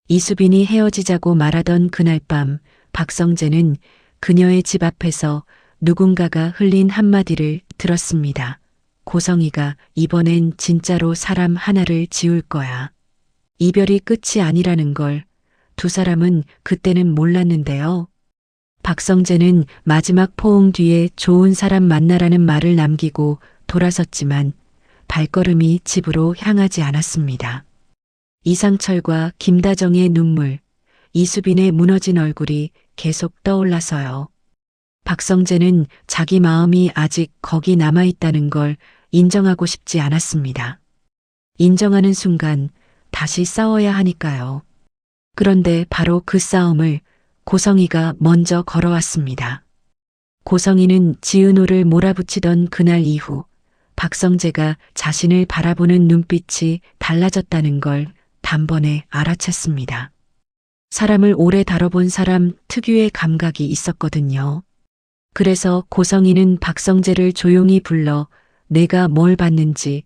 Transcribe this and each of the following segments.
이수빈이 헤어지자고 말하던 그날 밤 박성재는 그녀의 집 앞에서 누군가가 흘린 한마디를 들었습니다. 고성이가 이번엔 진짜로 사람 하나를 지울 거야. 이별이 끝이 아니라는 걸 두 사람은 그때는 몰랐는데요. 박성재는 마지막 포옹 뒤에 좋은 사람 만나라는 말을 남기고 돌아섰지만 발걸음이 집으로 향하지 않았습니다. 이상철과 김다정의 눈물, 이수빈의 무너진 얼굴이 계속 떠올라서요. 박성재는 자기 마음이 아직 거기 남아있다는 걸 인정하고 싶지 않았습니다. 인정하는 순간 다시 싸워야 하니까요. 그런데 바로 그 싸움을 고성이가 먼저 걸어왔습니다. 고성이는 지은호를 몰아붙이던 그날 이후 박성재가 자신을 바라보는 눈빛이 달라졌다는 걸 단번에 알아챘습니다. 사람을 오래 다뤄본 사람 특유의 감각이 있었거든요. 그래서 고성이는 박성재를 조용히 불러 내가 뭘 봤는지,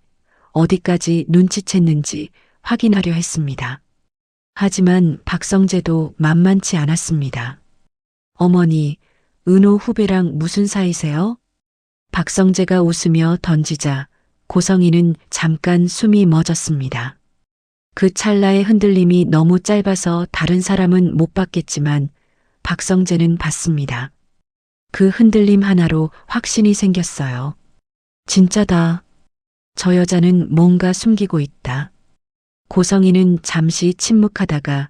어디까지 눈치챘는지 확인하려 했습니다. 하지만 박성재도 만만치 않았습니다. 어머니, 은호 후배랑 무슨 사이세요? 박성재가 웃으며 던지자 고성이는 잠깐 숨이 멎었습니다. 그 찰나의 흔들림이 너무 짧아서 다른 사람은 못 봤겠지만 박성재는 봤습니다. 그 흔들림 하나로 확신이 생겼어요. 진짜다. 저 여자는 뭔가 숨기고 있다. 고성이는 잠시 침묵하다가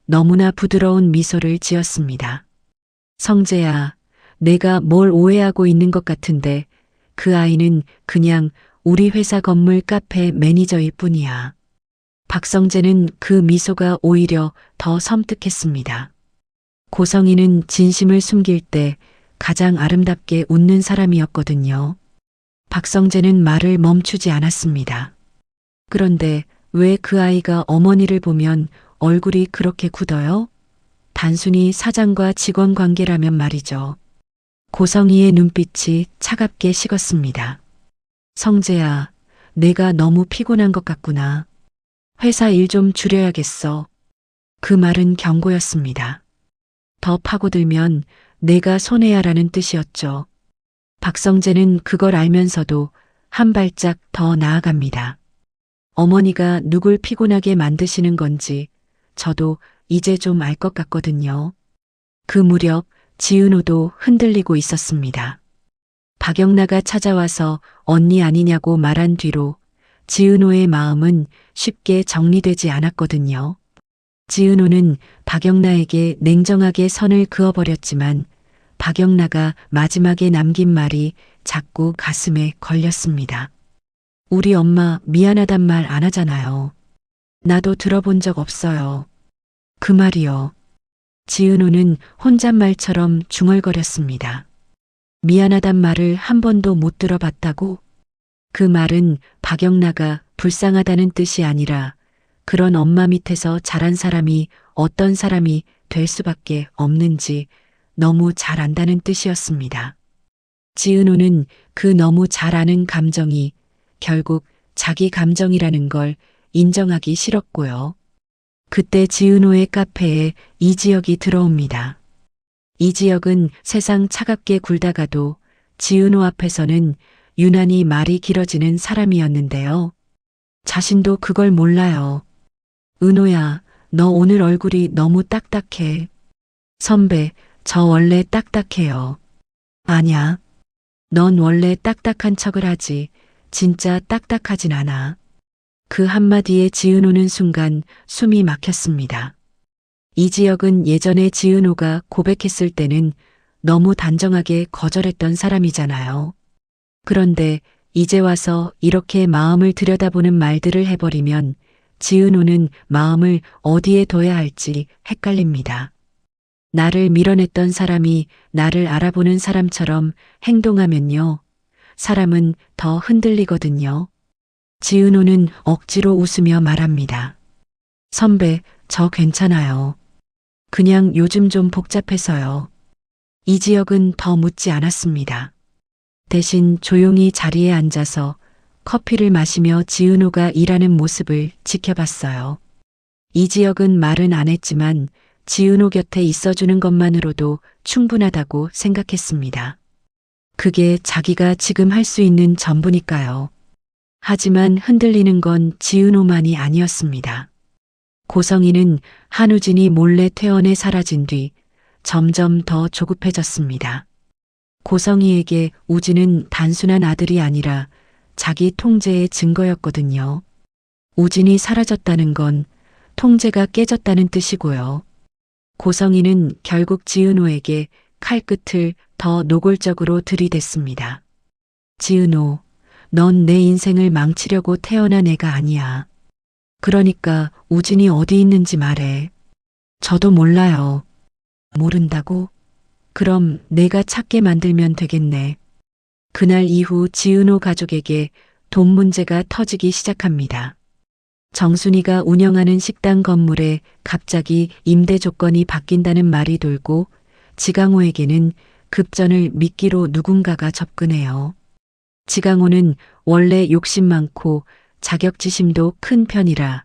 너무나 부드러운 미소를 지었습니다. 성재야, 내가 뭘 오해하고 있는 것 같은데 그 아이는 그냥 우리 회사 건물 카페 매니저일 뿐이야. 박성재는 그 미소가 오히려 더 섬뜩했습니다. 고성이는 진심을 숨길 때 가장 아름답게 웃는 사람이었거든요. 박성재는 말을 멈추지 않았습니다. 그런데 왜 그 아이가 어머니를 보면 얼굴이 그렇게 굳어요? 단순히 사장과 직원 관계라면 말이죠. 고성이의 눈빛이 차갑게 식었습니다. 성재야, 내가 너무 피곤한 것 같구나. 회사 일 좀 줄여야겠어. 그 말은 경고였습니다. 더 파고들면 내가 손해야라는 뜻이었죠. 박성재는 그걸 알면서도 한 발짝 더 나아갑니다. 어머니가 누굴 피곤하게 만드시는 건지 저도 이제 좀 알 것 같거든요. 그 무렵 지은호도 흔들리고 있었습니다. 박영나가 찾아와서 언니 아니냐고 말한 뒤로 지은호의 마음은 쉽게 정리되지 않았거든요. 지은호는 박영나에게 냉정하게 선을 그어버렸지만 박영나가 마지막에 남긴 말이 자꾸 가슴에 걸렸습니다. 우리 엄마 미안하단 말 안 하잖아요. 나도 들어본 적 없어요. 그 말이요. 지은호는 혼잣말처럼 중얼거렸습니다. 미안하단 말을 한 번도 못 들어봤다고? 그 말은 박영나가 불쌍하다는 뜻이 아니라 그런 엄마 밑에서 자란 사람이 어떤 사람이 될 수밖에 없는지 너무 잘 안다는 뜻이었습니다. 지은호는 그 너무 잘 아는 감정이 결국 자기 감정이라는 걸 인정하기 싫었고요. 그때 지은호의 카페에 이지혁이 들어옵니다. 이지혁은 세상 차갑게 굴다가도 지은호 앞에서는 유난히 말이 길어지는 사람이었는데요. 자신도 그걸 몰라요. 은호야, 너 오늘 얼굴이 너무 딱딱해. 선배, 저 원래 딱딱해요. 아냐, 넌 원래 딱딱한 척을 하지. 진짜 딱딱하진 않아. 그 한마디에 지은호는 순간 숨이 막혔습니다. 이지혁은 예전에 지은호가 고백했을 때는 너무 단정하게 거절했던 사람이잖아요. 그런데 이제 와서 이렇게 마음을 들여다보는 말들을 해버리면 지은호는 마음을 어디에 둬야 할지 헷갈립니다. 나를 밀어냈던 사람이 나를 알아보는 사람처럼 행동하면요. 사람은 더 흔들리거든요. 지은호는 억지로 웃으며 말합니다. 선배, 저 괜찮아요. 그냥 요즘 좀 복잡해서요. 이지혁은 더 묻지 않았습니다. 대신 조용히 자리에 앉아서 커피를 마시며 지은호가 일하는 모습을 지켜봤어요. 이 지역은 말은 안 했지만 지은호 곁에 있어주는 것만으로도 충분하다고 생각했습니다. 그게 자기가 지금 할 수 있는 전부니까요. 하지만 흔들리는 건 지은호만이 아니었습니다. 고성이는 한우진이 몰래 퇴원해 사라진 뒤 점점 더 조급해졌습니다. 고성이에게 우진은 단순한 아들이 아니라 자기 통제의 증거였거든요. 우진이 사라졌다는 건 통제가 깨졌다는 뜻이고요. 고성이는 결국 지은호에게 칼끝을 더 노골적으로 들이댔습니다. 지은호, 넌 내 인생을 망치려고 태어난 애가 아니야. 그러니까 우진이 어디 있는지 말해. 저도 몰라요. 모른다고? 그럼 내가 찾게 만들면 되겠네. 그날 이후 지은호 가족에게 돈 문제가 터지기 시작합니다. 정순이가 운영하는 식당 건물에 갑자기 임대 조건이 바뀐다는 말이 돌고 지강호에게는 급전을 미끼로 누군가가 접근해요. 지강호는 원래 욕심 많고 자격지심도 큰 편이라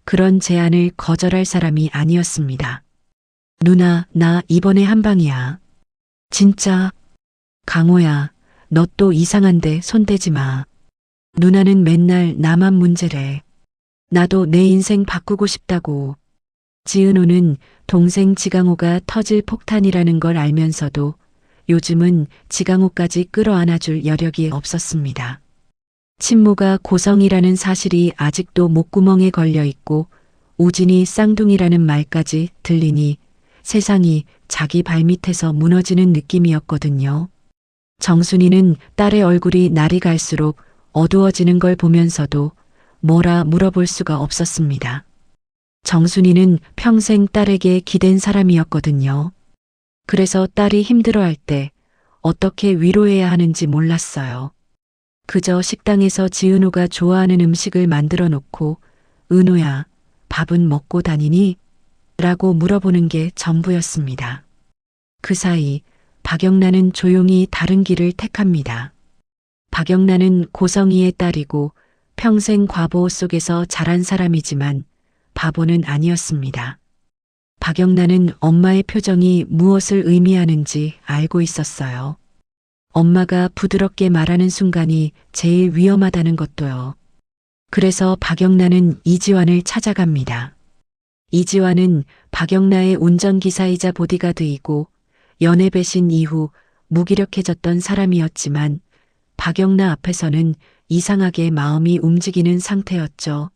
그런 제안을 거절할 사람이 아니었습니다. 누나, 나 이번에 한 방이야. 진짜? 강호야, 너 또 이상한데 손대지 마. 누나는 맨날 나만 문제래. 나도 내 인생 바꾸고 싶다고. 지은호는 동생 지강호가 터질 폭탄이라는 걸 알면서도 요즘은 지강호까지 끌어안아줄 여력이 없었습니다. 친모가 고성이라는 사실이 아직도 목구멍에 걸려 있고 우진이 쌍둥이라는 말까지 들리니 세상이 자기 발밑에서 무너지는 느낌이었거든요. 정순이는 딸의 얼굴이 날이 갈수록 어두워지는 걸 보면서도 뭐라 물어볼 수가 없었습니다. 정순이는 평생 딸에게 기댄 사람이었거든요. 그래서 딸이 힘들어할 때 어떻게 위로해야 하는지 몰랐어요. 그저 식당에서 지은호가 좋아하는 음식을 만들어 놓고 은호야, 밥은 먹고 다니니? 라고 물어보는 게 전부였습니다. 그 사이 박영란은 조용히 다른 길을 택합니다. 박영란은 고성이의 딸이고 평생 과보 속에서 자란 사람이지만 바보는 아니었습니다. 박영란은 엄마의 표정이 무엇을 의미하는지 알고 있었어요. 엄마가 부드럽게 말하는 순간이 제일 위험하다는 것도요. 그래서 박영란은 이지환을 찾아갑니다. 이지환은 박영란의 운전기사이자 보디가드이고 연애 배신 이후 무기력해졌던 사람이었지만 박영란 앞에서는 이상하게 마음이 움직이는 상태였죠.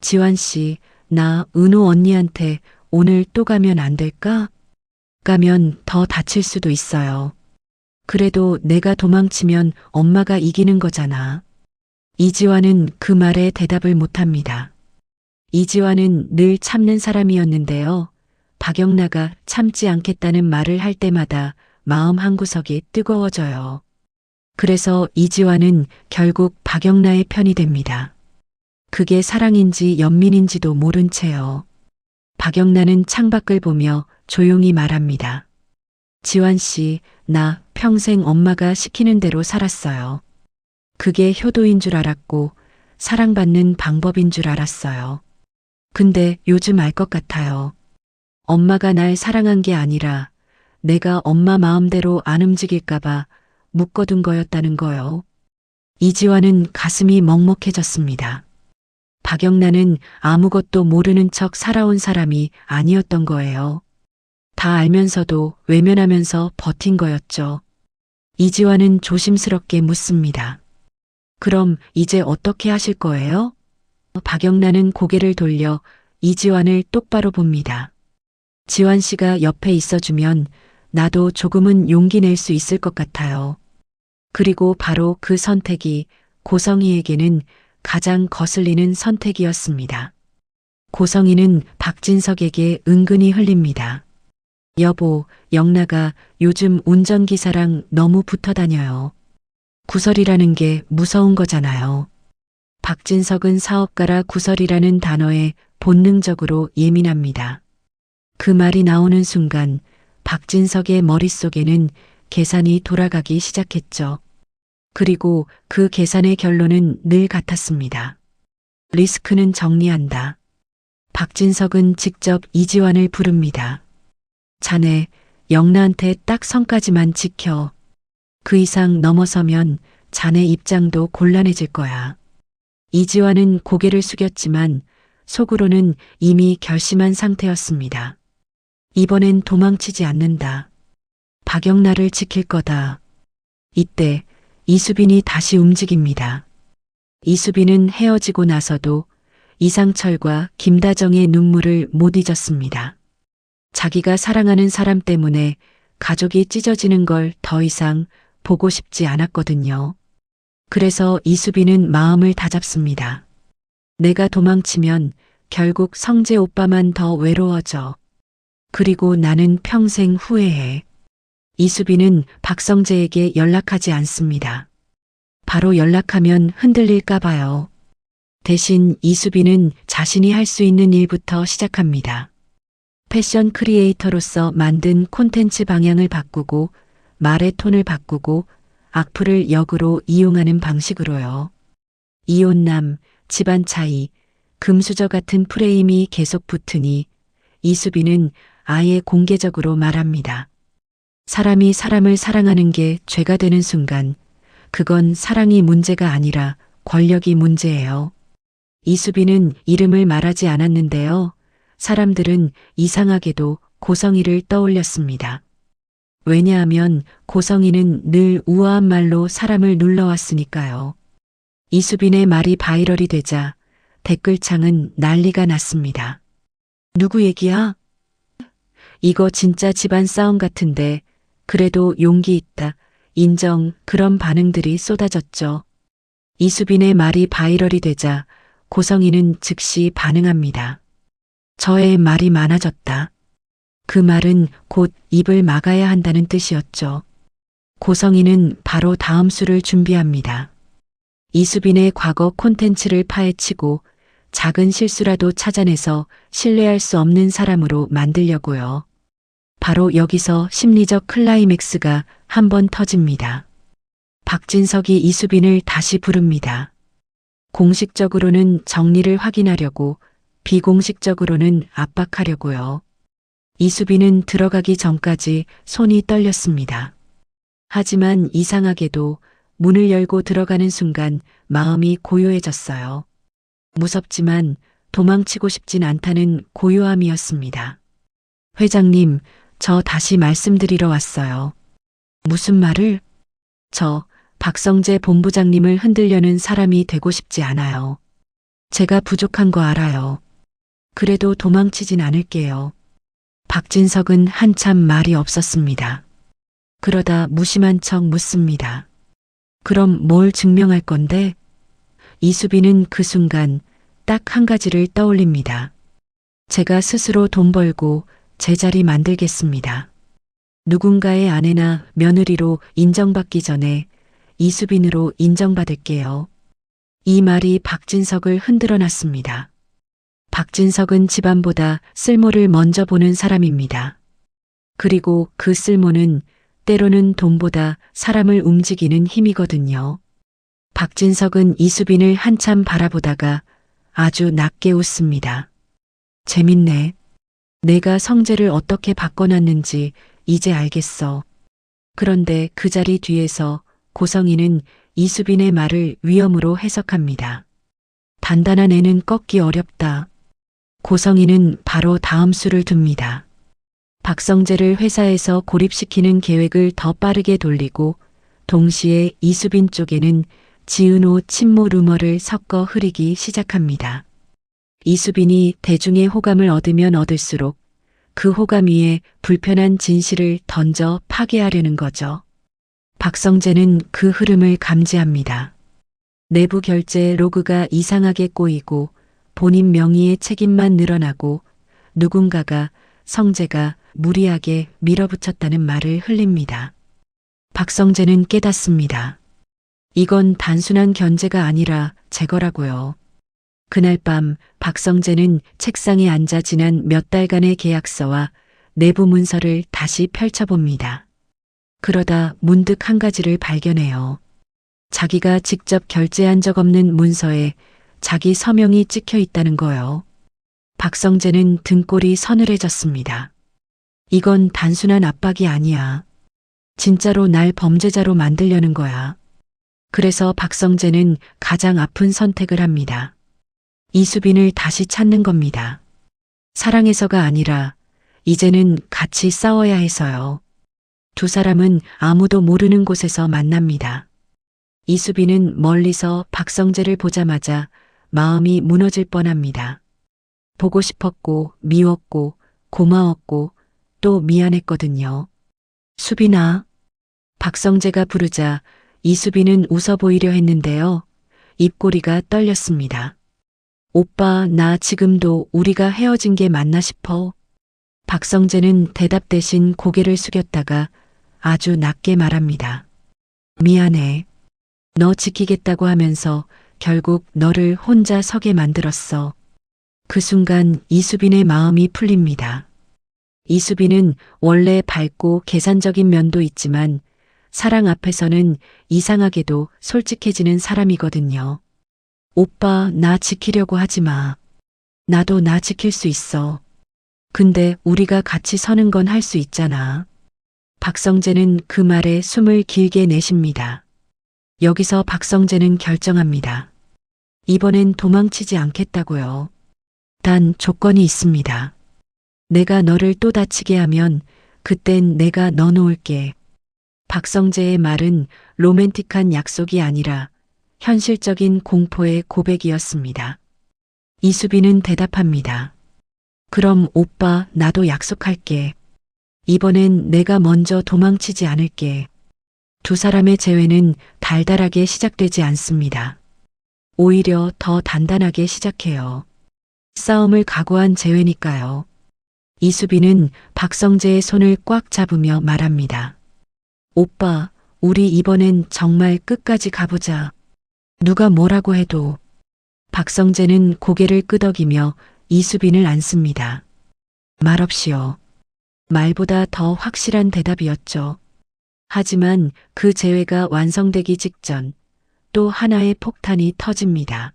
지환 씨, 나 은호 언니한테 오늘 또 가면 안 될까? 가면 더 다칠 수도 있어요. 그래도 내가 도망치면 엄마가 이기는 거잖아. 이지환은 그 말에 대답을 못합니다. 이지환은 늘 참는 사람이었는데요. 박영란가 참지 않겠다는 말을 할 때마다 마음 한구석이 뜨거워져요. 그래서 이지환은 결국 박영란의 편이 됩니다. 그게 사랑인지 연민인지도 모른 채요. 박영란은 창밖을 보며 조용히 말합니다. 지환 씨, 나 평생 엄마가 시키는 대로 살았어요. 그게 효도인 줄 알았고 사랑받는 방법인 줄 알았어요. 근데 요즘 알 것 같아요. 엄마가 날 사랑한 게 아니라 내가 엄마 마음대로 안 움직일까봐 묶어둔 거였다는 거요. 이지환은 가슴이 먹먹해졌습니다. 박영란은 아무것도 모르는 척 살아온 사람이 아니었던 거예요. 다 알면서도 외면하면서 버틴 거였죠. 이지환은 조심스럽게 묻습니다. 그럼 이제 어떻게 하실 거예요? 박영란은 고개를 돌려 이지환을 똑바로 봅니다. 지환 씨가 옆에 있어주면 나도 조금은 용기 낼 수 있을 것 같아요. 그리고 바로 그 선택이 고성이에게는 가장 거슬리는 선택이었습니다. 고성이는 박진석에게 은근히 흘립니다. 여보, 영나가 요즘 운전기사랑 너무 붙어 다녀요. 구설이라는 게 무서운 거잖아요. 박진석은 사업가라 구설이라는 단어에 본능적으로 예민합니다. 그 말이 나오는 순간 박진석의 머릿속에는 계산이 돌아가기 시작했죠. 그리고 그 계산의 결론은 늘 같았습니다. 리스크는 정리한다. 박진석은 직접 이지환을 부릅니다. 자네, 영라한테 딱 선까지만 지켜. 그 이상 넘어서면 자네 입장도 곤란해질 거야. 이지환은 고개를 숙였지만 속으로는 이미 결심한 상태였습니다. 이번엔 도망치지 않는다. 박영란을 지킬 거다. 이때 이수빈이 다시 움직입니다. 이수빈은 헤어지고 나서도 이상철과 김다정의 눈물을 못 잊었습니다. 자기가 사랑하는 사람 때문에 가족이 찢어지는 걸 더 이상 보고 싶지 않았거든요. 그래서 이수빈은 마음을 다잡습니다. 내가 도망치면 결국 성재 오빠만 더 외로워져. 그리고 나는 평생 후회해. 이수빈은 박성재에게 연락하지 않습니다. 바로 연락하면 흔들릴까 봐요. 대신 이수빈은 자신이 할 수 있는 일부터 시작합니다. 패션 크리에이터로서 만든 콘텐츠 방향을 바꾸고 말의 톤을 바꾸고 악플을 역으로 이용하는 방식으로요. 이혼남, 집안 차이, 금수저 같은 프레임이 계속 붙으니 이수빈은 아예 공개적으로 말합니다. 사람이 사람을 사랑하는 게 죄가 되는 순간 그건 사랑이 문제가 아니라 권력이 문제예요. 이수빈은 이름을 말하지 않았는데요. 사람들은 이상하게도 고성이를 떠올렸습니다. 왜냐하면 고성이는 늘 우아한 말로 사람을 눌러왔으니까요. 이수빈의 말이 바이럴이 되자 댓글창은 난리가 났습니다. 누구 얘기야? 이거 진짜 집안 싸움 같은데 그래도 용기 있다. 인정. 그런 반응들이 쏟아졌죠. 이수빈의 말이 바이럴이 되자 고성이는 즉시 반응합니다. 저의 말이 많아졌다. 그 말은 곧 입을 막아야 한다는 뜻이었죠. 고성이는 바로 다음 수를 준비합니다. 이수빈의 과거 콘텐츠를 파헤치고 작은 실수라도 찾아내서 신뢰할 수 없는 사람으로 만들려고요. 바로 여기서 심리적 클라이맥스가 한번 터집니다. 박진석이 이수빈을 다시 부릅니다. 공식적으로는 정리를 확인하려고 비공식적으로는 압박하려고요. 이수빈은 들어가기 전까지 손이 떨렸습니다. 하지만 이상하게도 문을 열고 들어가는 순간 마음이 고요해졌어요. 무섭지만 도망치고 싶진 않다는 고요함이었습니다. 회장님, 저 다시 말씀드리러 왔어요. 무슨 말을? 저 박성재 본부장님을 흔들려는 사람이 되고 싶지 않아요. 제가 부족한 거 알아요. 그래도 도망치진 않을게요. 박진석은 한참 말이 없었습니다. 그러다 무심한 척 묻습니다. 그럼 뭘 증명할 건데? 이수빈은 그 순간 딱 한 가지를 떠올립니다. 제가 스스로 돈 벌고 제 자리 만들겠습니다. 누군가의 아내나 며느리로 인정받기 전에 이수빈으로 인정받을게요. 이 말이 박진석을 흔들어 놨습니다. 박진석은 집안보다 쓸모를 먼저 보는 사람입니다. 그리고 그 쓸모는 때로는 돈보다 사람을 움직이는 힘이거든요. 박진석은 이수빈을 한참 바라보다가 아주 낮게 웃습니다. 재밌네. 내가 성재를 어떻게 바꿔놨는지 이제 알겠어. 그런데 그 자리 뒤에서 고성이는 이수빈의 말을 위험으로 해석합니다. 단단한 애는 꺾기 어렵다. 고성이는 바로 다음 수를 둡니다. 박성재를 회사에서 고립시키는 계획을 더 빠르게 돌리고 동시에 이수빈 쪽에는 지은호 친모 루머를 섞어 흐리기 시작합니다. 이수빈이 대중의 호감을 얻으면 얻을수록 그 호감 위에 불편한 진실을 던져 파괴하려는 거죠. 박성재는 그 흐름을 감지합니다. 내부 결제 로그가 이상하게 꼬이고 본인 명의의 책임만 늘어나고 누군가가 성재가 무리하게 밀어붙였다는 말을 흘립니다. 박성재는 깨닫습니다. 이건 단순한 견제가 아니라 제거라고요. 그날 밤 박성재는 책상에 앉아 지난 몇 달간의 계약서와 내부 문서를 다시 펼쳐봅니다. 그러다 문득 한 가지를 발견해요. 자기가 직접 결제한 적 없는 문서에 자기 서명이 찍혀 있다는 거요. 박성재는 등골이 서늘해졌습니다. 이건 단순한 압박이 아니야. 진짜로 날 범죄자로 만들려는 거야. 그래서 박성재는 가장 아픈 선택을 합니다. 이수빈을 다시 찾는 겁니다. 사랑해서가 아니라 이제는 같이 싸워야 해서요. 두 사람은 아무도 모르는 곳에서 만납니다. 이수빈은 멀리서 박성재를 보자마자 마음이 무너질 뻔합니다. 보고 싶었고 미웠고 고마웠고 또 미안했거든요. 수빈아. 박성재가 부르자 이수빈은 웃어 보이려 했는데요. 입꼬리가 떨렸습니다. 오빠, 나 지금도 우리가 헤어진 게 맞나 싶어. 박성재는 대답 대신 고개를 숙였다가 아주 낮게 말합니다. 미안해. 너 지키겠다고 하면서 결국 너를 혼자 서게 만들었어. 그 순간 이수빈의 마음이 풀립니다. 이수빈은 원래 밝고 계산적인 면도 있지만 사랑 앞에서는 이상하게도 솔직해지는 사람이거든요. 오빠, 나 지키려고 하지 마. 나도 나 지킬 수 있어. 근데 우리가 같이 서는 건 할 수 있잖아. 박성재는 그 말에 숨을 길게 내쉽니다. 여기서 박성재는 결정합니다. 이번엔 도망치지 않겠다고요. 단 조건이 있습니다. 내가 너를 또 다치게 하면 그땐 내가 너 놓을게. 박성재의 말은 로맨틱한 약속이 아니라 현실적인 공포의 고백이었습니다. 이수빈은 대답합니다. 그럼 오빠, 나도 약속할게. 이번엔 내가 먼저 도망치지 않을게. 두 사람의 재회는 달달하게 시작되지 않습니다. 오히려 더 단단하게 시작해요. 싸움을 각오한 재회니까요. 이수빈은 박성재의 손을 꽉 잡으며 말합니다. 오빠, 우리 이번엔 정말 끝까지 가보자. 누가 뭐라고 해도. 박성재는 고개를 끄덕이며 이수빈을 안습니다. 말없이요. 말보다 더 확실한 대답이었죠. 하지만 그 재회가 완성되기 직전 또 하나의 폭탄이 터집니다.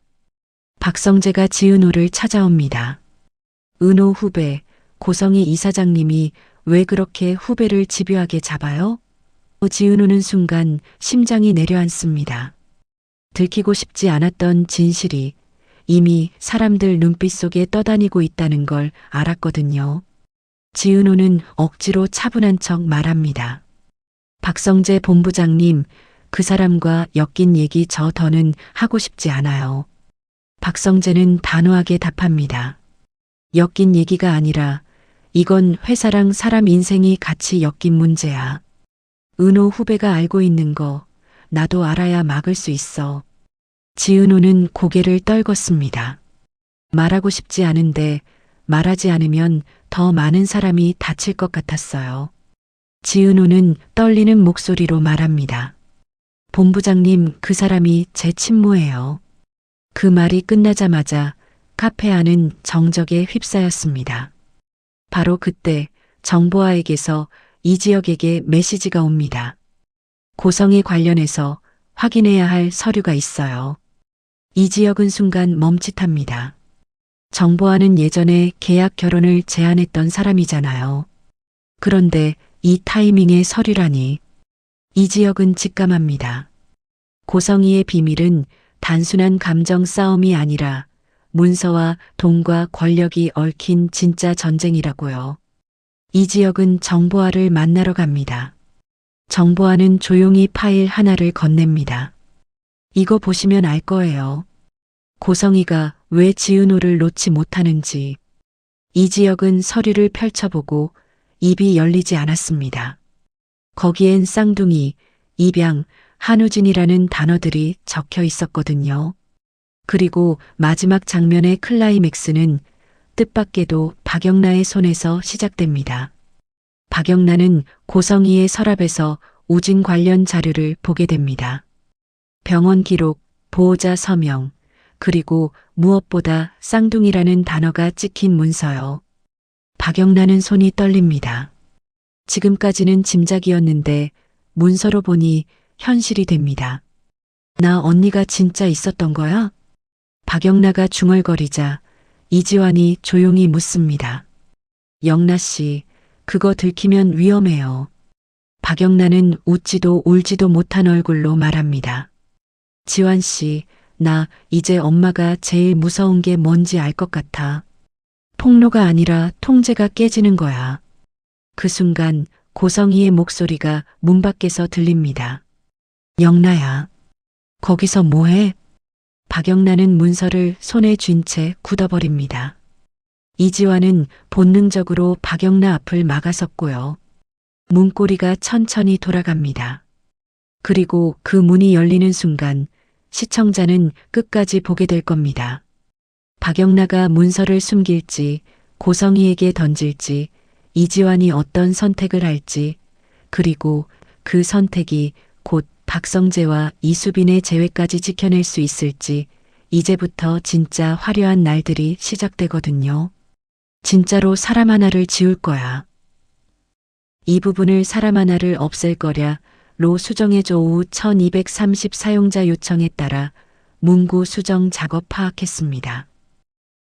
박성재가 지은호를 찾아옵니다. 은호 후배, 고성희 이사장님이 왜 그렇게 후배를 집요하게 잡아요? 지은호는 순간 심장이 내려앉습니다. 들키고 싶지 않았던 진실이 이미 사람들 눈빛 속에 떠다니고 있다는 걸 알았거든요. 지은호는 억지로 차분한 척 말합니다. 박성재 본부장님, 그 사람과 엮인 얘기 저 더는 하고 싶지 않아요. 박성재는 단호하게 답합니다. 엮인 얘기가 아니라 이건 회사랑 사람 인생이 같이 엮인 문제야. 은호 후배가 알고 있는 거 나도 알아야 막을 수 있어. 지은호는 고개를 떨궜습니다. 말하고 싶지 않은데 말하지 않으면 더 많은 사람이 다칠 것 같았어요. 지은호는 떨리는 목소리로 말합니다. 본부장님, 그 사람이 제 친모예요. 그 말이 끝나자마자 카페 안은 정적에 휩싸였습니다. 바로 그때 정보아에게서 이지혁에게 메시지가 옵니다. 고성에 관련해서 확인해야 할 서류가 있어요. 이지혁은 순간 멈칫합니다. 정보아는 예전에 계약 결혼을 제안했던 사람이잖아요. 그런데 이 타이밍의 서류라니. 이지혁은 직감합니다. 고성희의 비밀은 단순한 감정 싸움이 아니라 문서와 돈과 권력이 얽힌 진짜 전쟁이라고요. 이지혁은 정보아를 만나러 갑니다. 정보아는 조용히 파일 하나를 건넵니다. 이거 보시면 알 거예요. 고성희가 왜 지은호를 놓지 못하는지. 이지혁은 서류를 펼쳐보고 입이 열리지 않았습니다. 거기엔 쌍둥이, 입양, 한우진이라는 단어들이 적혀 있었거든요. 그리고 마지막 장면의 클라이맥스는 뜻밖에도 박영란의 손에서 시작됩니다. 박영란은 고성희의 서랍에서 우진 관련 자료를 보게 됩니다. 병원 기록, 보호자 서명, 그리고 무엇보다 쌍둥이라는 단어가 찍힌 문서요. 박영란은 손이 떨립니다. 지금까지는 짐작이었는데 문서로 보니 현실이 됩니다. 나 언니가 진짜 있었던 거야? 박영란가 중얼거리자 이지환이 조용히 묻습니다. 영나 씨, 그거 들키면 위험해요. 박영란은 웃지도 울지도 못한 얼굴로 말합니다. 지환 씨, 나 이제 엄마가 제일 무서운 게 뭔지 알 것 같아. 폭로가 아니라 통제가 깨지는 거야. 그 순간 고성희의 목소리가 문 밖에서 들립니다. 영나야, 거기서 뭐해? 박영란은 문서를 손에 쥔 채 굳어버립니다. 이지환은 본능적으로 박영나 앞을 막아섰고요. 문고리가 천천히 돌아갑니다. 그리고 그 문이 열리는 순간 시청자는 끝까지 보게 될 겁니다. 박영나가 문서를 숨길지, 고성희에게 던질지, 이지환이 어떤 선택을 할지, 그리고 그 선택이 곧 박성재와 이수빈의 재회까지 지켜낼 수 있을지, 이제부터 진짜 화려한 날들이 시작되거든요. 진짜로 사람 하나를 지울 거야. 이 부분을 사람 하나를 없앨 거랴 로 수정해줘. 오후 1230 사용자 요청에 따라 문구 수정 작업 파악했습니다.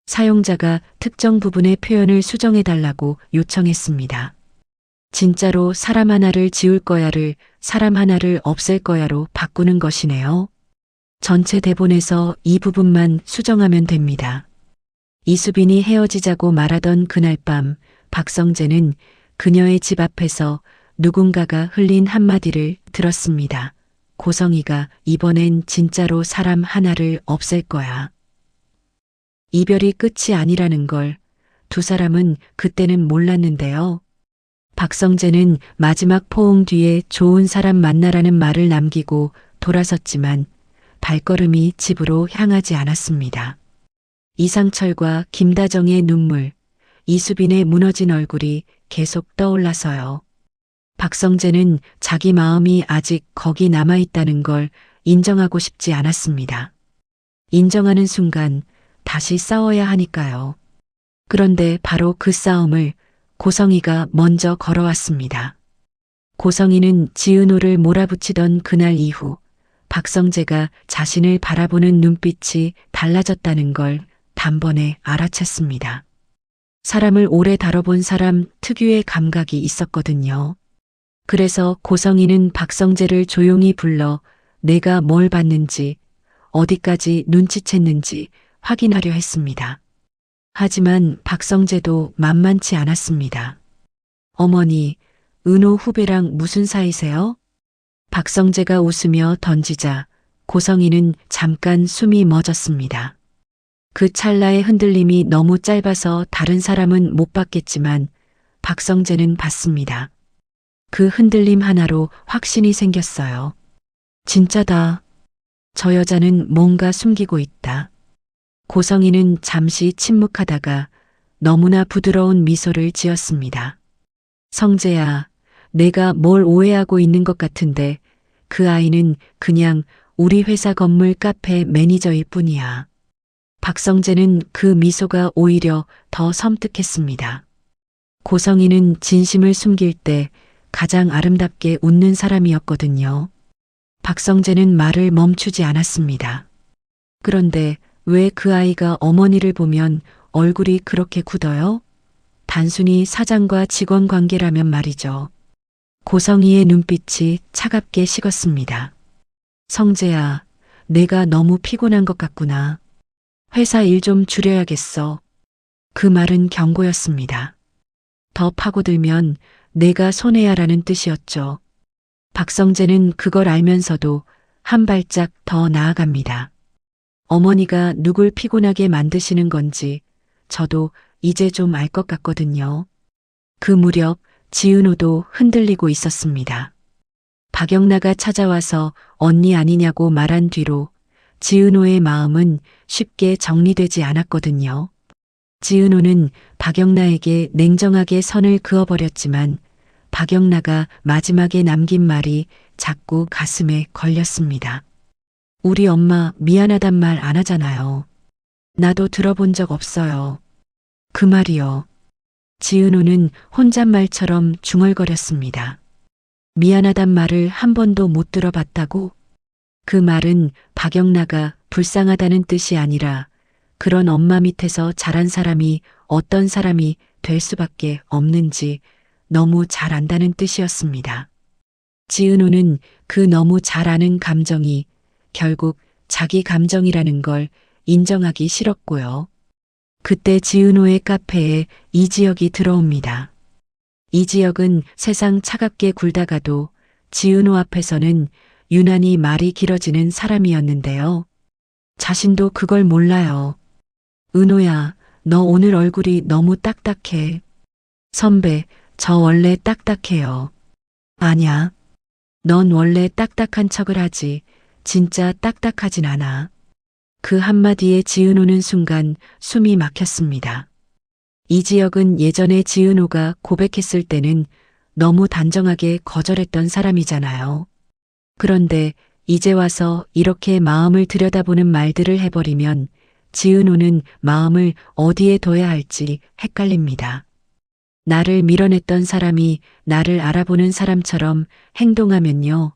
사용자가 특정 부분의 표현을 수정해달라고 요청했습니다. 진짜로 사람 하나를 지울 거야를 사람 하나를 없앨 거야로 바꾸는 것이네요. 전체 대본에서 이 부분만 수정하면 됩니다. 이수빈이 헤어지자고 말하던 그날 밤 박성재는 그녀의 집 앞에서 누군가가 흘린 한마디를 들었습니다. 고성희가 이번엔 진짜로 사람 하나를 없앨 거야. 이별이 끝이 아니라는 걸 두 사람은 그때는 몰랐는데요. 박성재는 마지막 포옹 뒤에 좋은 사람 만나라는 말을 남기고 돌아섰지만 발걸음이 집으로 향하지 않았습니다. 이상철과 김다정의 눈물, 이수빈의 무너진 얼굴이 계속 떠올라서요. 박성재는 자기 마음이 아직 거기 남아있다는 걸 인정하고 싶지 않았습니다. 인정하는 순간 다시 싸워야 하니까요. 그런데 바로 그 싸움을 고성희가 먼저 걸어왔습니다. 고성희는 지은호를 몰아붙이던 그날 이후 박성재가 자신을 바라보는 눈빛이 달라졌다는 걸 단번에 알아챘습니다. 사람을 오래 다뤄본 사람 특유의 감각이 있었거든요. 그래서 고성희는 박성재를 조용히 불러 내가 뭘 봤는지, 어디까지 눈치챘는지 확인하려 했습니다. 하지만 박성재도 만만치 않았습니다. 어머니, 은호 후배랑 무슨 사이세요? 박성재가 웃으며 던지자 고성희는 잠깐 숨이 멎었습니다. 그 찰나의 흔들림이 너무 짧아서 다른 사람은 못 봤겠지만 박성재는 봤습니다. 그 흔들림 하나로 확신이 생겼어요. 진짜다. 저 여자는 뭔가 숨기고 있다. 고성희는 잠시 침묵하다가 너무나 부드러운 미소를 지었습니다. 성재야, 내가 뭘 오해하고 있는 것 같은데 그 아이는 그냥 우리 회사 건물 카페 매니저일 뿐이야. 박성재는 그 미소가 오히려 더 섬뜩했습니다. 고성희는 진심을 숨길 때 가장 아름답게 웃는 사람이었거든요. 박성재는 말을 멈추지 않았습니다. 그런데 왜 그 아이가 어머니를 보면 얼굴이 그렇게 굳어요? 단순히 사장과 직원 관계라면 말이죠. 고성희의 눈빛이 차갑게 식었습니다. 성재야, 내가 너무 피곤한 것 같구나. 회사 일 좀 줄여야겠어. 그 말은 경고였습니다. 더 파고들면 내가 손해야라는 뜻이었죠. 박성재는 그걸 알면서도 한 발짝 더 나아갑니다. 어머니가 누굴 피곤하게 만드시는 건지 저도 이제 좀 알 것 같거든요. 그 무렵 지은호도 흔들리고 있었습니다. 박영나가 찾아와서 언니 아니냐고 말한 뒤로 지은호의 마음은 쉽게 정리되지 않았거든요. 지은호는 박영나에게 냉정하게 선을 그어버렸지만 박영나가 마지막에 남긴 말이 자꾸 가슴에 걸렸습니다. 우리 엄마 미안하단 말 안 하잖아요. 나도 들어본 적 없어요. 그 말이요. 지은호는 혼잣말처럼 중얼거렸습니다. 미안하단 말을 한 번도 못 들어봤다고? 그 말은 박영나가 불쌍하다는 뜻이 아니라 그런 엄마 밑에서 자란 사람이 어떤 사람이 될 수밖에 없는지 너무 잘 안다는 뜻이었습니다. 지은호는 그 너무 잘 아는 감정이 결국 자기 감정이라는 걸 인정하기 싫었고요. 그때 지은호의 카페에 이지혁이 들어옵니다. 이지혁은 세상 차갑게 굴다가도 지은호 앞에서는 유난히 말이 길어지는 사람이었는데요. 자신도 그걸 몰라요. 은호야, 너 오늘 얼굴이 너무 딱딱해. 선배, 저 원래 딱딱해요. 아냐. 넌 원래 딱딱한 척을 하지. 진짜 딱딱하진 않아. 그 한마디에 지은호는 순간 숨이 막혔습니다. 이지혁은 예전에 지은호가 고백했을 때는 너무 단정하게 거절했던 사람이잖아요. 그런데 이제 와서 이렇게 마음을 들여다보는 말들을 해버리면 지은호는 마음을 어디에 둬야 할지 헷갈립니다. 나를 밀어냈던 사람이 나를 알아보는 사람처럼 행동하면요.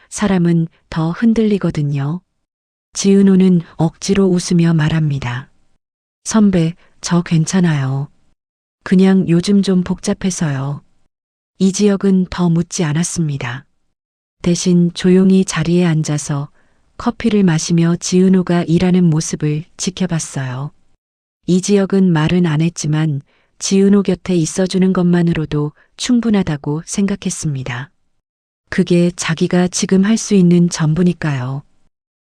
사람은 더 흔들리거든요. 지은호는 억지로 웃으며 말합니다. 선배, 저 괜찮아요. 그냥 요즘 좀 복잡해서요. 이지혁은 더 묻지 않았습니다. 대신 조용히 자리에 앉아서 커피를 마시며 지은호가 일하는 모습을 지켜봤어요. 이지혁은 말은 안 했지만 지은호 곁에 있어주는 것만으로도 충분하다고 생각했습니다. 그게 자기가 지금 할 수 있는 전부니까요.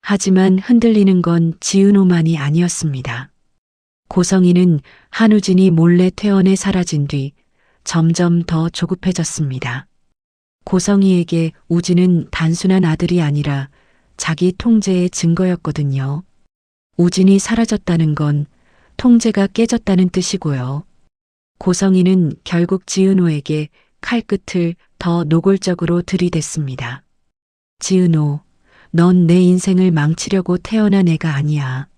하지만 흔들리는 건 지은호만이 아니었습니다. 고성이는 한우진이 몰래 퇴원해 사라진 뒤 점점 더 조급해졌습니다. 고성이에게 우진은 단순한 아들이 아니라 자기 통제의 증거였거든요. 우진이 사라졌다는 건 통제가 깨졌다는 뜻이고요. 고성이는 결국 지은호에게 칼끝을 더 노골적으로 들이댔습니다. 지은호, 넌 내 인생을 망치려고 태어난 애가 아니야.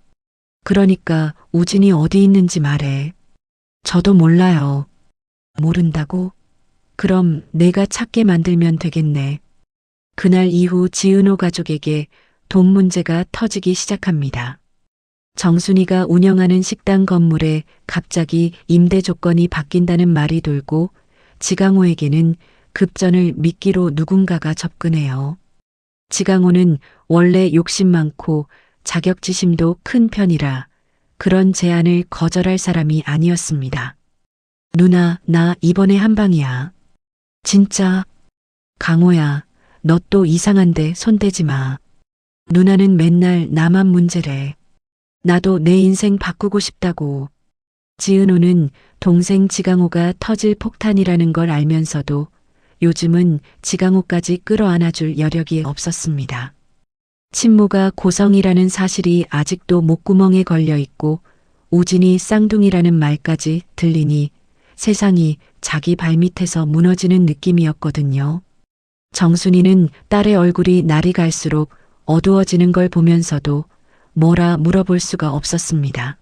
그러니까 우진이 어디 있는지 말해. 저도 몰라요. 모른다고? 그럼 내가 찾게 만들면 되겠네. 그날 이후 지은호 가족에게 돈 문제가 터지기 시작합니다. 정순이가 운영하는 식당 건물에 갑자기 임대 조건이 바뀐다는 말이 돌고 지강호에게는 급전을 미끼로 누군가가 접근해요. 지강호는 원래 욕심 많고 자격지심도 큰 편이라 그런 제안을 거절할 사람이 아니었습니다. 누나, 나 이번에 한 방이야. 진짜? 강호야, 너 또 이상한데 손대지 마. 누나는 맨날 나만 문제래. 나도 내 인생 바꾸고 싶다고. 지은호는 동생 지강호가 터질 폭탄이라는 걸 알면서도 요즘은 지강호까지 끌어안아줄 여력이 없었습니다. 친모가 고성이라는 사실이 아직도 목구멍에 걸려 있고 우진이 쌍둥이라는 말까지 들리니 세상이 자기 발밑에서 무너지는 느낌이었거든요. 정순이는 딸의 얼굴이 날이 갈수록 어두워지는 걸 보면서도 뭐라 물어볼 수가 없었습니다.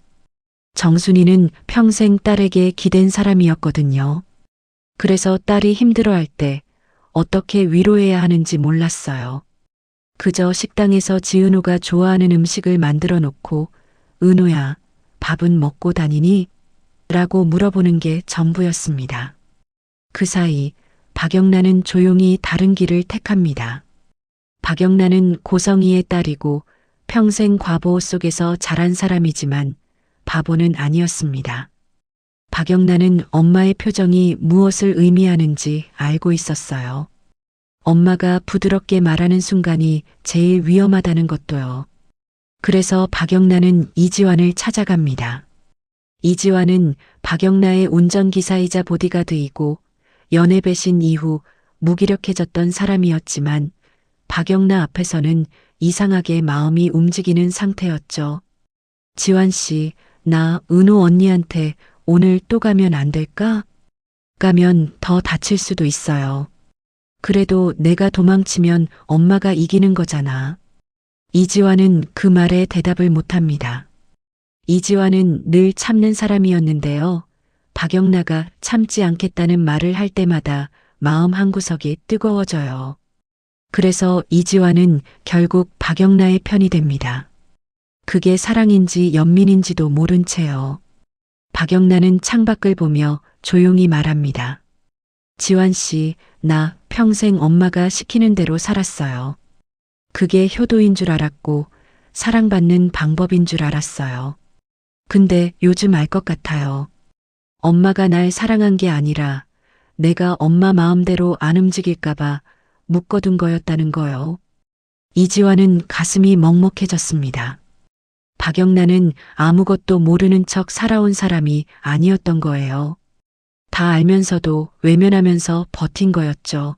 정순이는 평생 딸에게 기댄 사람이었거든요. 그래서 딸이 힘들어할 때 어떻게 위로해야 하는지 몰랐어요. 그저 식당에서 지은호가 좋아하는 음식을 만들어 놓고 은호야, 밥은 먹고 다니니? 라고 물어보는 게 전부였습니다. 그 사이 박영란은 조용히 다른 길을 택합니다. 박영란은 고성이의 딸이고 평생 과보 속에서 자란 사람이지만 바보는 아니었습니다. 박영란은 엄마의 표정이 무엇을 의미하는지 알고 있었어요. 엄마가 부드럽게 말하는 순간이 제일 위험하다는 것도요. 그래서 박영란은 이지환을 찾아갑니다. 이지환은 박영란의 운전기사이자 보디가드이고 연애 배신 이후 무기력해졌던 사람이었지만 박영란 앞에서는 이상하게 마음이 움직이는 상태였죠. 지환 씨, 나 은호 언니한테 오늘 또 가면 안 될까? 가면 더 다칠 수도 있어요. 그래도 내가 도망치면 엄마가 이기는 거잖아. 이지환은 그 말에 대답을 못합니다. 이지환은 늘 참는 사람이었는데요. 박영란가 참지 않겠다는 말을 할 때마다 마음 한구석이 뜨거워져요. 그래서 이지환은 결국 박영란의 편이 됩니다. 그게 사랑인지 연민인지도 모른 채요. 박영란은 창밖을 보며 조용히 말합니다. 지환 씨, 나 평생 엄마가 시키는 대로 살았어요. 그게 효도인 줄 알았고 사랑받는 방법인 줄 알았어요. 근데 요즘 알 것 같아요. 엄마가 날 사랑한 게 아니라 내가 엄마 마음대로 안 움직일까봐 묶어둔 거였다는 거요. 이지환은 가슴이 먹먹해졌습니다. 박영란은 아무것도 모르는 척 살아온 사람이 아니었던 거예요. 다 알면서도 외면하면서 버틴 거였죠.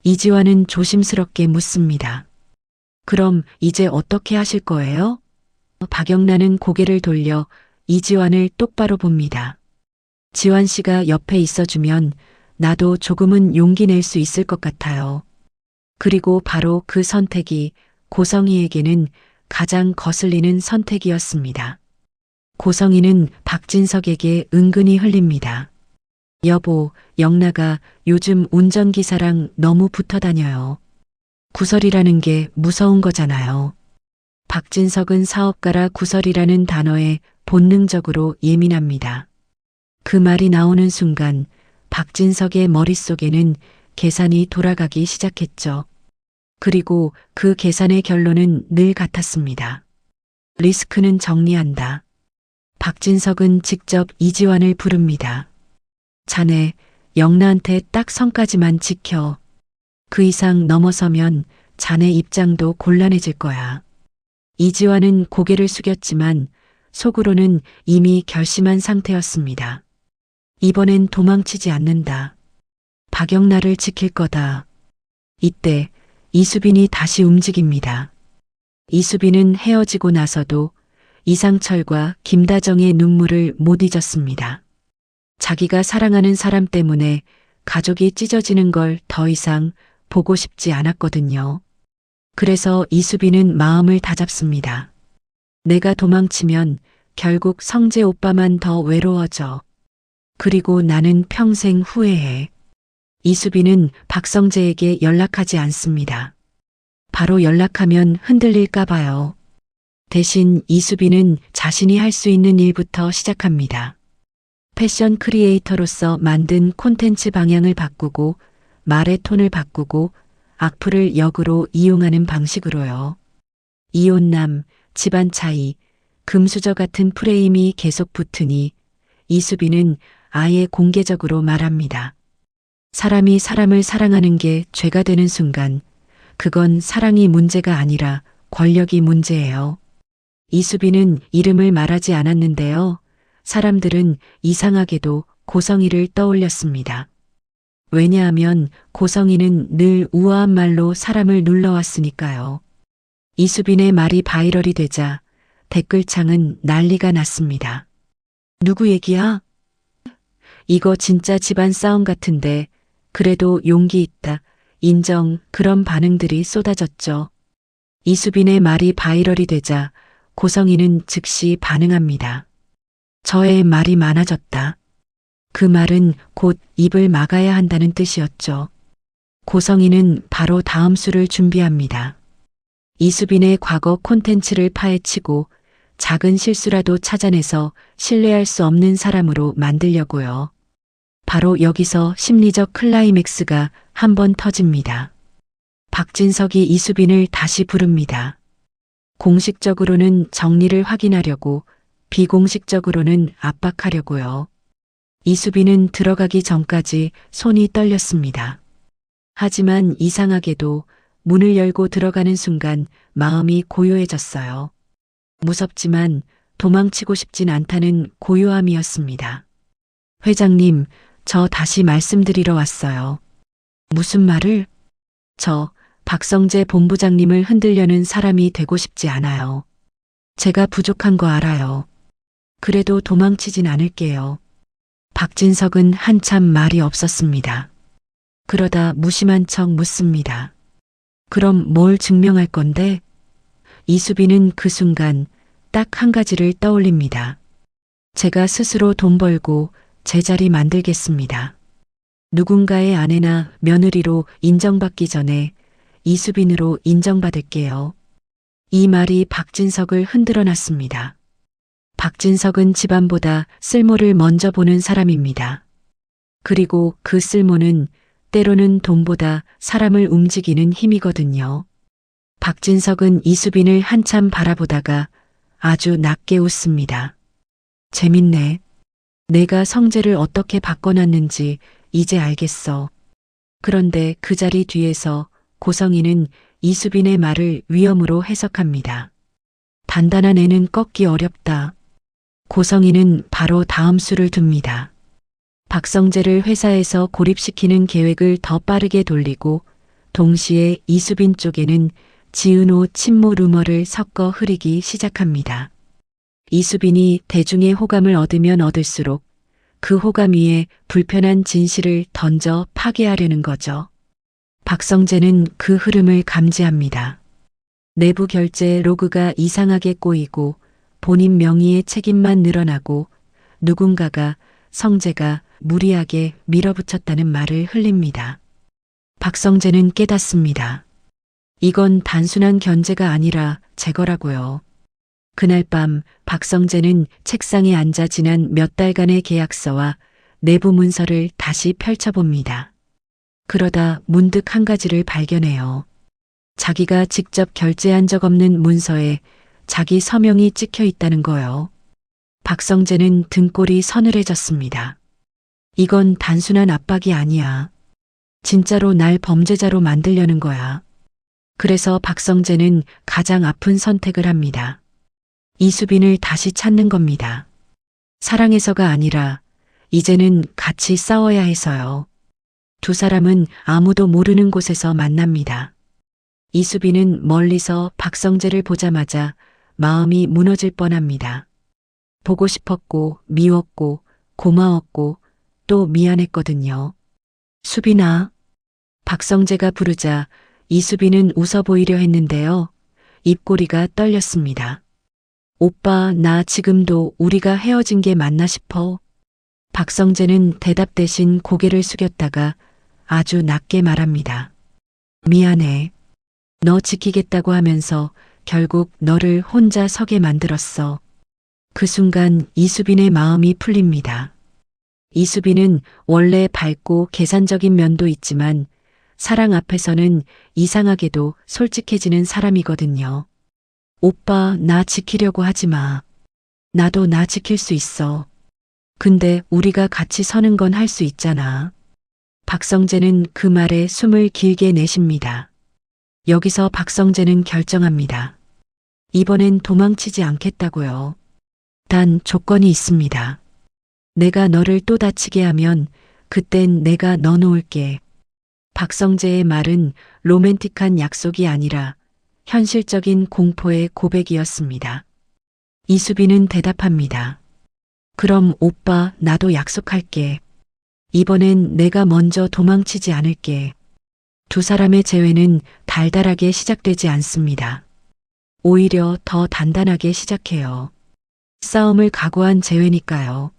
이지환은 조심스럽게 묻습니다. 그럼 이제 어떻게 하실 거예요? 박영란은 고개를 돌려 이지환을 똑바로 봅니다. 지환 씨가 옆에 있어주면 나도 조금은 용기 낼 수 있을 것 같아요. 그리고 바로 그 선택이 고성희에게는 가장 거슬리는 선택이었습니다. 고성희는 박진석에게 은근히 흘립니다. 여보, 영나가 요즘 운전기사랑 너무 붙어 다녀요. 구설이라는 게 무서운 거잖아요. 박진석은 사업가라 구설이라는 단어에 본능적으로 예민합니다. 그 말이 나오는 순간 박진석의 머릿속에는 계산이 돌아가기 시작했죠. 그리고 그 계산의 결론은 늘 같았습니다. 리스크는 정리한다. 박진석은 직접 이지환을 부릅니다. 자네, 영나한테 딱 선까지만 지켜. 그 이상 넘어서면 자네 입장도 곤란해질 거야. 이지환은 고개를 숙였지만 속으로는 이미 결심한 상태였습니다. 이번엔 도망치지 않는다. 박영나를 지킬 거다. 이때 이수빈이 다시 움직입니다. 이수빈은 헤어지고 나서도 이상철과 김다정의 눈물을 못 잊었습니다. 자기가 사랑하는 사람 때문에 가족이 찢어지는 걸 더 이상 보고 싶지 않았거든요. 그래서 이수빈은 마음을 다잡습니다. 내가 도망치면 결국 성재 오빠만 더 외로워져. 그리고 나는 평생 후회해. 이수빈은 박성재에게 연락하지 않습니다. 바로 연락하면 흔들릴까 봐요. 대신 이수빈은 자신이 할 수 있는 일부터 시작합니다. 패션 크리에이터로서 만든 콘텐츠 방향을 바꾸고 말의 톤을 바꾸고 악플을 역으로 이용하는 방식으로요. 이혼남, 집안 차이, 금수저 같은 프레임이 계속 붙으니 이수빈은 아예 공개적으로 말합니다. 사람이 사람을 사랑하는 게 죄가 되는 순간 그건 사랑이 문제가 아니라 권력이 문제예요. 이수빈은 이름을 말하지 않았는데요. 사람들은 이상하게도 고성희를 떠올렸습니다. 왜냐하면 고성희는 늘 우아한 말로 사람을 눌러왔으니까요. 이수빈의 말이 바이럴이 되자 댓글창은 난리가 났습니다. 누구 얘기야? 이거 진짜 집안 싸움 같은데 그래도 용기 있다. 인정. 그런 반응들이 쏟아졌죠. 이수빈의 말이 바이럴이 되자 고성희는 즉시 반응합니다. 저의 말이 많아졌다. 그 말은 곧 입을 막아야 한다는 뜻이었죠. 고성희는 바로 다음 수를 준비합니다. 이수빈의 과거 콘텐츠를 파헤치고 작은 실수라도 찾아내서 신뢰할 수 없는 사람으로 만들려고요. 바로 여기서 심리적 클라이맥스가 한번 터집니다. 박진석이 이수빈을 다시 부릅니다. 공식적으로는 정리를 확인하려고 비공식적으로는 압박하려고요. 이수빈은 들어가기 전까지 손이 떨렸습니다. 하지만 이상하게도 문을 열고 들어가는 순간 마음이 고요해졌어요. 무섭지만 도망치고 싶진 않다는 고요함이었습니다. 회장님, 저 다시 말씀드리러 왔어요. 무슨 말을? 저 박성재 본부장님을 흔들려는 사람이 되고 싶지 않아요. 제가 부족한 거 알아요. 그래도 도망치진 않을게요. 박진석은 한참 말이 없었습니다. 그러다 무심한 척 묻습니다. 그럼 뭘 증명할 건데? 이수빈은 그 순간 딱 한 가지를 떠올립니다. 제가 스스로 돈 벌고 제 자리 만들겠습니다. 누군가의 아내나 며느리로 인정받기 전에 이수빈으로 인정받을게요. 이 말이 박진석을 흔들어 놨습니다. 박진석은 집안보다 쓸모를 먼저 보는 사람입니다. 그리고 그 쓸모는 때로는 돈보다 사람을 움직이는 힘이거든요. 박진석은 이수빈을 한참 바라보다가 아주 낮게 웃습니다. 재밌네. 내가 성재를 어떻게 바꿔놨는지 이제 알겠어. 그런데 그 자리 뒤에서 고성이는 이수빈의 말을 위험으로 해석합니다. 단단한 애는 꺾기 어렵다. 고성이는 바로 다음 수를 둡니다. 박성재를 회사에서 고립시키는 계획을 더 빠르게 돌리고 동시에 이수빈 쪽에는 지은호 친모 루머를 섞어 흐리기 시작합니다. 이수빈이 대중의 호감을 얻으면 얻을수록 그 호감 위에 불편한 진실을 던져 파괴하려는 거죠. 박성재는 그 흐름을 감지합니다. 내부 결제 로그가 이상하게 꼬이고 본인 명의의 책임만 늘어나고 누군가가 성재가 무리하게 밀어붙였다는 말을 흘립니다. 박성재는 깨닫습니다. 이건 단순한 견제가 아니라 제거라고요. 그날 밤 박성재는 책상에 앉아 지난 몇 달간의 계약서와 내부 문서를 다시 펼쳐봅니다. 그러다 문득 한 가지를 발견해요. 자기가 직접 결제한 적 없는 문서에 자기 서명이 찍혀 있다는 거요. 박성재는 등골이 서늘해졌습니다. 이건 단순한 압박이 아니야. 진짜로 날 범죄자로 만들려는 거야. 그래서 박성재는 가장 아픈 선택을 합니다. 이수빈을 다시 찾는 겁니다. 사랑해서가 아니라 이제는 같이 싸워야 해서요. 두 사람은 아무도 모르는 곳에서 만납니다. 이수빈은 멀리서 박성재를 보자마자 마음이 무너질 뻔합니다. 보고 싶었고 미웠고 고마웠고 또 미안했거든요. 수빈아. 박성재가 부르자 이수빈은 웃어 보이려 했는데요. 입꼬리가 떨렸습니다. 오빠, 나 지금도 우리가 헤어진 게 맞나 싶어. 박성재는 대답 대신 고개를 숙였다가 아주 낮게 말합니다. 미안해. 너 지키겠다고 하면서 결국 너를 혼자 서게 만들었어. 그 순간 이수빈의 마음이 풀립니다. 이수빈은 원래 밝고 계산적인 면도 있지만 사랑 앞에서는 이상하게도 솔직해지는 사람이거든요. 오빠, 나 지키려고 하지 마. 나도 나 지킬 수 있어. 근데 우리가 같이 서는 건 할 수 있잖아. 박성재는 그 말에 숨을 길게 내쉽니다. 여기서 박성재는 결정합니다. 이번엔 도망치지 않겠다고요. 단 조건이 있습니다. 내가 너를 또 다치게 하면 그땐 내가 너 놓을게. 박성재의 말은 로맨틱한 약속이 아니라 현실적인 공포의 고백이었습니다. 이수빈은 대답합니다. 그럼 오빠, 나도 약속할게. 이번엔 내가 먼저 도망치지 않을게. 두 사람의 재회는 달달하게 시작되지 않습니다. 오히려 더 단단하게 시작해요. 싸움을 각오한 재회니까요.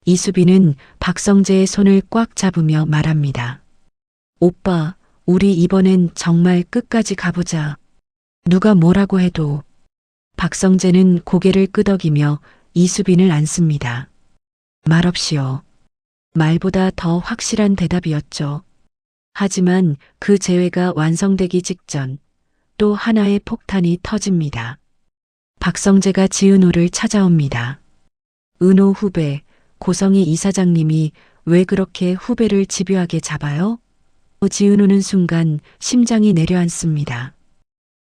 이수빈은 박성재의 손을 꽉 잡으며 말합니다. 오빠, 우리 이번엔 정말 끝까지 가보자. 누가 뭐라고 해도. 박성재는 고개를 끄덕이며 이수빈을 안습니다. 말없이요. 말보다 더 확실한 대답이었죠. 하지만 그 재회가 완성되기 직전 또 하나의 폭탄이 터집니다. 박성재가 지은호를 찾아옵니다. 은호 후배, 고성희 이사장님이 왜 그렇게 후배를 집요하게 잡아요? 지은호는 순간 심장이 내려앉습니다.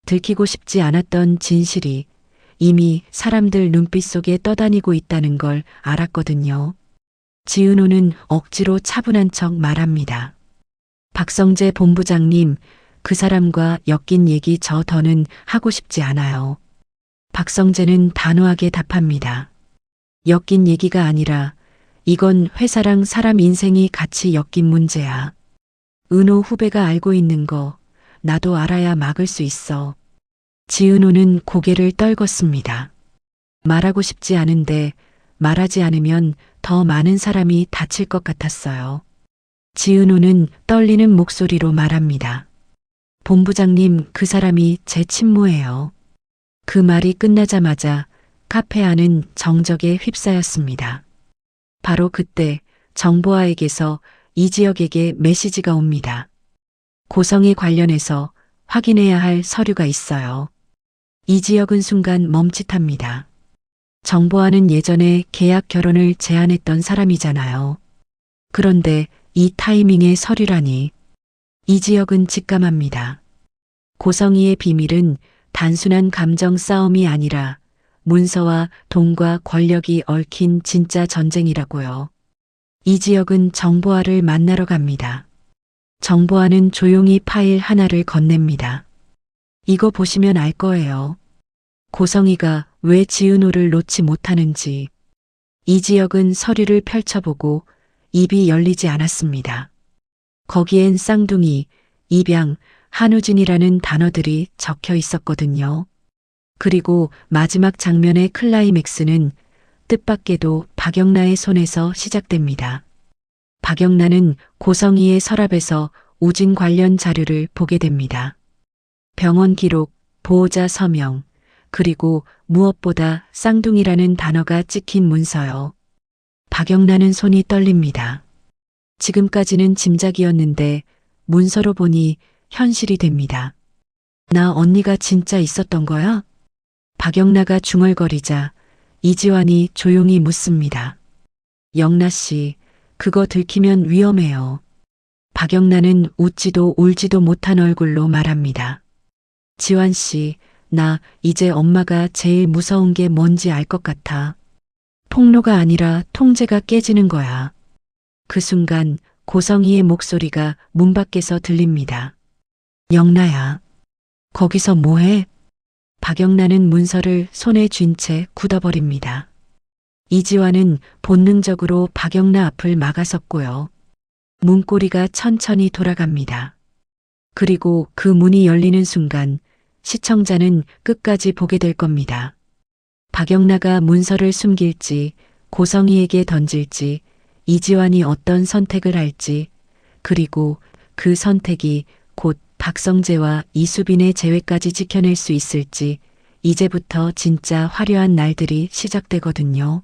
들키고 싶지 않았던 진실이 이미 사람들 눈빛 속에 떠다니고 있다는 걸 알았거든요. 지은호는 억지로 차분한 척 말합니다. 박성재 본부장님, 그 사람과 엮인 얘기 저 더는 하고 싶지 않아요. 박성재는 단호하게 답합니다. 엮인 얘기가 아니라 이건 회사랑 사람 인생이 같이 엮인 문제야. 은호 후배가 알고 있는 거 나도 알아야 막을 수 있어. 지은호는 고개를 떨궜습니다. 말하고 싶지 않은데 말하지 않으면 더 많은 사람이 다칠 것 같았어요. 지은호는 떨리는 목소리로 말합니다. 본부장님, 그 사람이 제 친모예요. 그 말이 끝나자마자 카페 안은 정적에 휩싸였습니다. 바로 그때 정보아에게서 이지혁에게 메시지가 옵니다. 고성에 관련해서 확인해야 할 서류가 있어요. 이지혁은 순간 멈칫합니다. 정보아는 예전에 계약 결혼을 제안했던 사람이잖아요. 그런데 이 타이밍에 서류라니. 이지혁은 직감합니다. 고성이의 비밀은 단순한 감정 싸움이 아니라 문서와 돈과 권력이 얽힌 진짜 전쟁이라고요. 이지혁은 정보아를 만나러 갑니다. 정보아는 조용히 파일 하나를 건넵니다. 이거 보시면 알 거예요. 고성이가 왜 지은호를 놓지 못하는지. 이지혁은 서류를 펼쳐보고 입이 열리지 않았습니다. 거기엔 쌍둥이, 입양, 한우진이라는 단어들이 적혀 있었거든요. 그리고 마지막 장면의 클라이맥스는 뜻밖에도 박영란의 손에서 시작됩니다. 박영란은 고성이의 서랍에서 우진 관련 자료를 보게 됩니다. 병원 기록, 보호자 서명, 그리고 무엇보다 쌍둥이라는 단어가 찍힌 문서요. 박영란은 손이 떨립니다. 지금까지는 짐작이었는데 문서로 보니 현실이 됩니다. 나 언니가 진짜 있었던 거야? 박영란가 중얼거리자 이지환이 조용히 묻습니다. 영란 씨, 그거 들키면 위험해요. 박영란은 웃지도 울지도 못한 얼굴로 말합니다. 지환 씨, 나 이제 엄마가 제일 무서운 게 뭔지 알 것 같아. 폭로가 아니라 통제가 깨지는 거야. 그 순간 고성희의 목소리가 문 밖에서 들립니다. 영란야, 거기서 뭐해? 박영란은 문서를 손에 쥔 채 굳어버립니다. 이지환은 본능적으로 박영란 앞을 막아섰고요. 문고리가 천천히 돌아갑니다. 그리고 그 문이 열리는 순간 시청자는 끝까지 보게 될 겁니다. 박영란가 문서를 숨길지, 고성희에게 던질지, 이지환이 어떤 선택을 할지, 그리고 그 선택이 곧 박성재와 이수빈의 재회까지 지켜낼 수 있을지, 이제부터 진짜 화려한 날들이 시작되거든요.